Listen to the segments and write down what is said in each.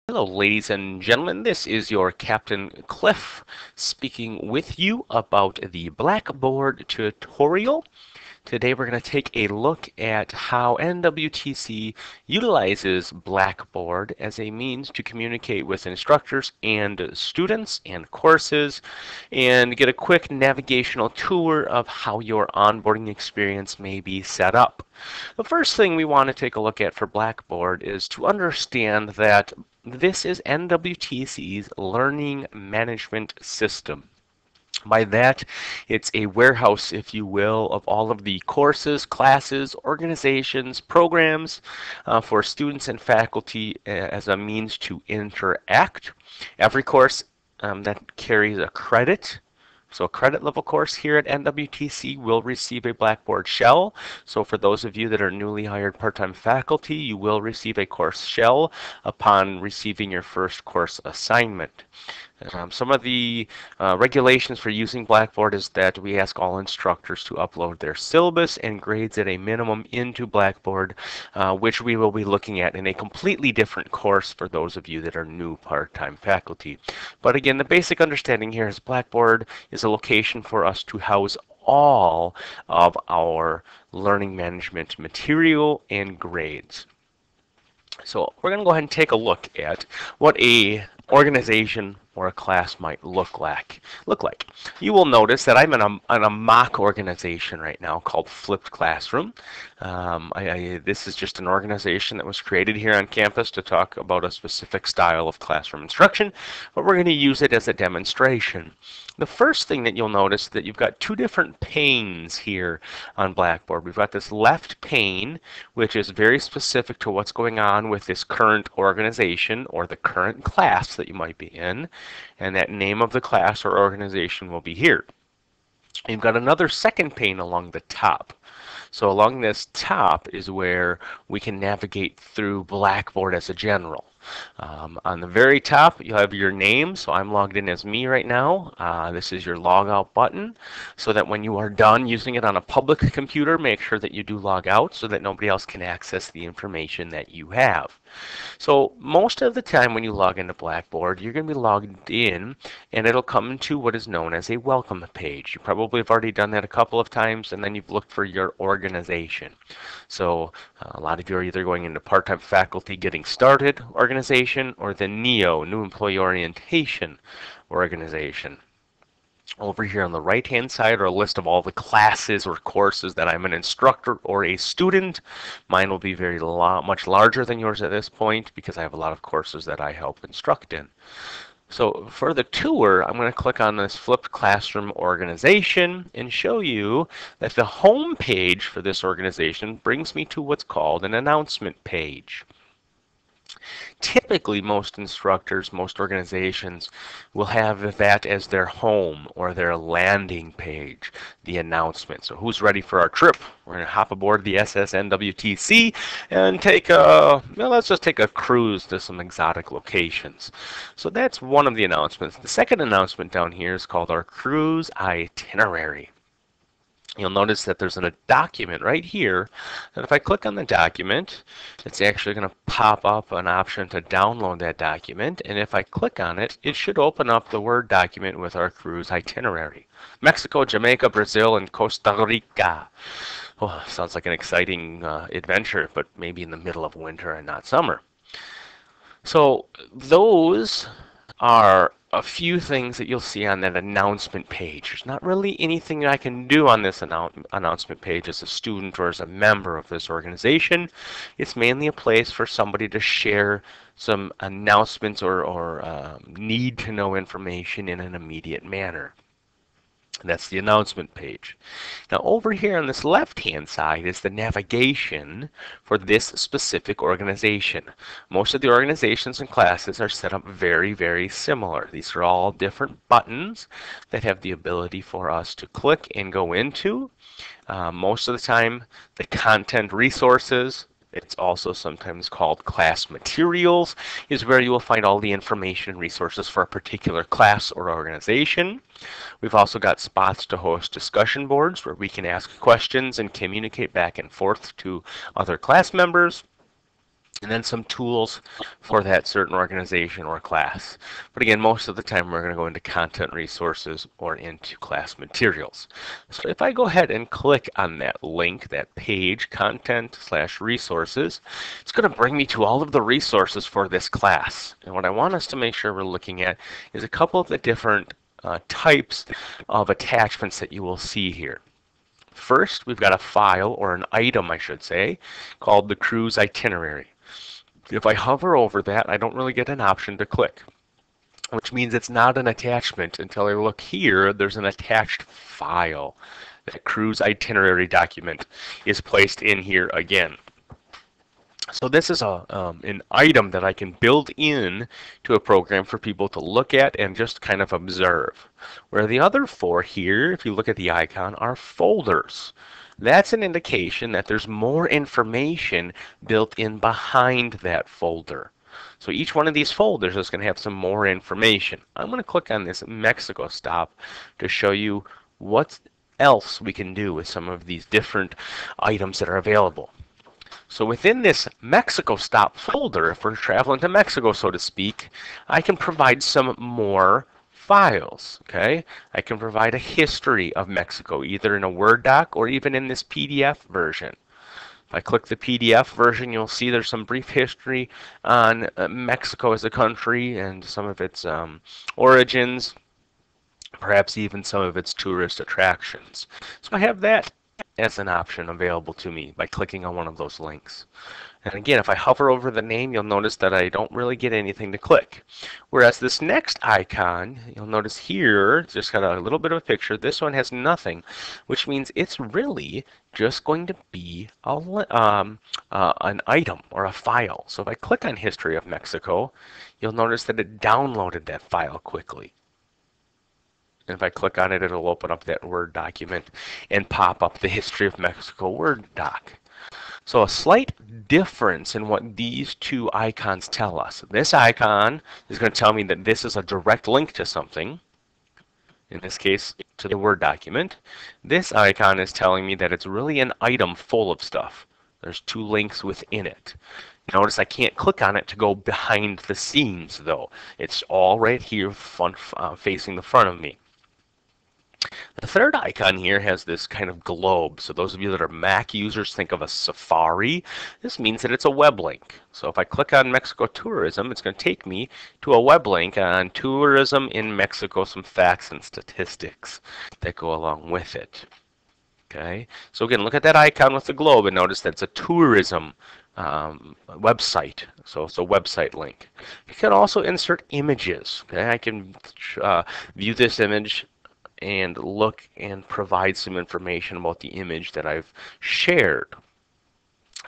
Hello, ladies and gentlemen. This is your Captain Cliff speaking with you about the Blackboard tutorial. Today we're going to take a look at how NWTC utilizes Blackboard as a means to communicate with instructors and students and courses and get a quick navigational tour of how your onboarding experience may be set up. The first thing we want to take a look at for Blackboard is to understand that this is NWTC's learning management system. By that, it's a warehouse, if you will, of all of the courses, classes, organizations, programs for students and faculty as a means to interact. Every course that carries a credit. So a credit level course here at NWTC will receive a Blackboard shell. So for those of you that are newly hired part-time faculty, you will receive a course shell upon receiving your first course assignment. Some of the regulations for using Blackboard is that we ask all instructors to upload their syllabus and grades at a minimum into Blackboard, which we will be looking at in a completely different course for those of you that are new part-time faculty. But again, the basic understanding here is Blackboard is a location for us to house all of our learning management material and grades. So we're going to go ahead and take a look at what a organization or a class might look like. You will notice that I'm in a mock organization right now called Flipped Classroom. This is just an organization that was created here on campus to talk about a specific style of classroom instruction, but we're going to use it as a demonstration. The first thing that you'll notice that you've got two different panes here on Blackboard. We've got this left pane, which is very specific to what's going on with this current organization or the current class that you might be in, and that name of the class or organization will be here. You've got another second pane along the top. So along this top is where we can navigate through Blackboard as a general. On the very top, you have your name. So I'm logged in as me right now. This is your log out button, so that when you are done using it on a public computer, make sure that you do log out so that nobody else can access the information that you have. So most of the time when you log into Blackboard, you're going to be logged in and it'll come to what is known as a welcome page. You probably have already done that a couple of times, and then you've looked for your organization. So a lot of you are either going into part-time faculty getting started organization or the NEO, new employee orientation organization. Over here on the right-hand side are a list of all the classes or courses that I'm an instructor or a student. Mine will be much larger than yours at this point because I have a lot of courses that I help instruct in. So for the tour, I'm going to click on this Flipped Classroom organization and show you that the home page for this organization brings me to what's called an announcement page. Typically, most instructors, most organizations will have that as their home or their landing page, the announcement. So who's ready for our trip? We're going to hop aboard the SSNWTC and let's just take a cruise to some exotic locations. So that's one of the announcements. The second announcement down here is called our cruise itinerary. You'll notice that there's a document right here, and if I click on the document, it's actually going to pop up an option to download that document, and if I click on it, it should open up the Word document with our cruise itinerary. Mexico, Jamaica, Brazil, and Costa Rica. Oh, sounds like an exciting adventure, but maybe in the middle of winter and not summer. So those are a few things that you'll see on that announcement page. There's not really anything I can do on this announcement page as a student or as a member of this organization. It's mainly a place for somebody to share some announcements or need to know information in an immediate manner. That's the announcement page. Now over here on this left-hand side is the navigation for this specific organization. Most of the organizations and classes are set up very, very similar. These are all different buttons that have the ability for us to click and go into. Most of the time, the content resources, it's also sometimes called class materials, is where you will find all the information and resources for a particular class or organization. We've also got spots to host discussion boards where we can ask questions and communicate back and forth to other class members. and then some tools for that certain organization or class. But again, most of the time we're going to go into content resources or into class materials. So if I go ahead and click on that link, that page, content/resources, it's going to bring me to all of the resources for this class. And what I want us to make sure we're looking at is a couple of the different types of attachments that you will see here. First, we've got a file, or an item I should say, called the cruise itinerary. If I hover over that, I don't really get an option to click, which means it's not an attachment until I look here. There's an attached file. That cruise itinerary document is placed in here again. So this is an item that I can build in to a program for people to look at and just kind of observe. Where the other four here, if you look at the icon, are folders. That's an indication that there's more information built in behind that folder. So each one of these folders is going to have some more information. I'm going to click on this Mexico stop to show you what else we can do with some of these different items that are available. So within this Mexico stop folder, if we're traveling to Mexico, so to speak, I can provide some more files. Okay, I can provide a history of Mexico, either in a Word doc or even in this PDF version. If I click the PDF version, you'll see there's some brief history on Mexico as a country and some of its origins, perhaps even some of its tourist attractions. So I have that as an option available to me by clicking on one of those links. And again, if I hover over the name, you'll notice that I don't really get anything to click. Whereas this next icon, you'll notice here, it's just got a little bit of a picture. This one has nothing, which means it's really just going to be an item or a file. So if I click on History of Mexico, you'll notice that it downloaded that file quickly. And if I click on it, it'll open up that Word document and pop up the History of Mexico Word doc. So a slight difference in what these two icons tell us. This icon is going to tell me that this is a direct link to something, in this case to the Word document. This icon is telling me that it's really an item full of stuff. There's two links within it. Notice I can't click on it to go behind the scenes though. It's all right here facing the front of me. The third icon here has this kind of globe. So those of you that are Mac users, think of a Safari. This means that it's a web link. So if I click on Mexico tourism, it's going to take me to a web link on tourism in Mexico, some facts and statistics that go along with it. Okay, so again, look at that icon with the globe and notice that's a tourism website. So it's a website link. You can also insert images. Okay, I can view this image and look and provide some information about the image that I've shared.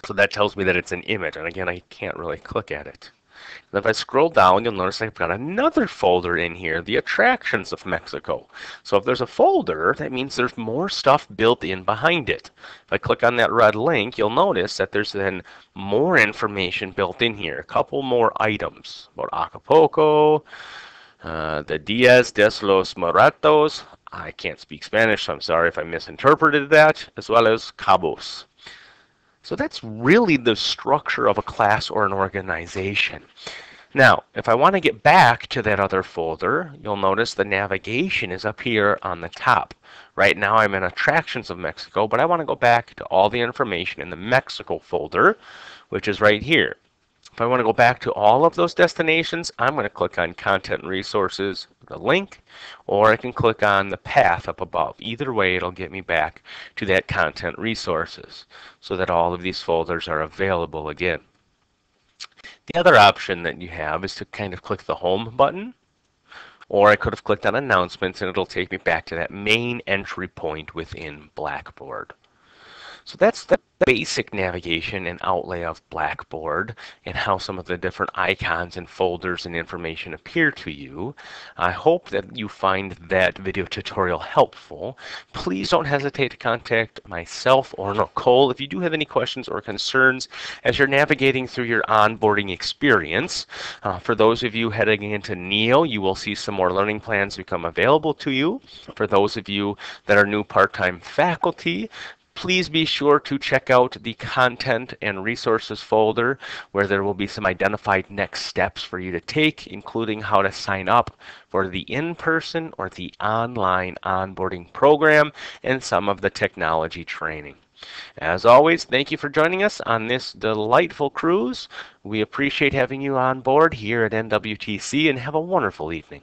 So that tells me that it's an image, and again, I can't really click at it. And if I scroll down, you'll notice I've got another folder in here, the attractions of Mexico. So if there's a folder, that means there's more stuff built in behind it. If I click on that red link, you'll notice that there's then more information built in here, a couple more items about Acapulco, the Diaz de los Muertos. I can't speak Spanish, so I'm sorry if I misinterpreted that, as well as Cabos. So that's really the structure of a class or an organization. Now, if I want to get back to that other folder, you'll notice the navigation is up here on the top. Right now I'm in Attractions of Mexico, but I want to go back to all the information in the Mexico folder, which is right here. If I want to go back to all of those destinations, I'm going to click on Content Resources, the link, or I can click on the path up above. Either way, it'll get me back to that Content Resources so that all of these folders are available again. The other option that you have is to kind of click the Home button, or I could have clicked on Announcements and it'll take me back to that main entry point within Blackboard. So that's the basic navigation and outlay of Blackboard and how some of the different icons and folders and information appear to you. I hope that you find that video tutorial helpful. Please don't hesitate to contact myself or Nicole if you do have any questions or concerns as you're navigating through your onboarding experience. For those of you heading into NEO, you will see some more learning plans become available to you. For those of you that are new part-time faculty, please be sure to check out the content and resources folder where there will be some identified next steps for you to take, including how to sign up for the in-person or the online onboarding program and some of the technology training. As always, thank you for joining us on this delightful cruise. We appreciate having you on board here at NWTC, and have a wonderful evening.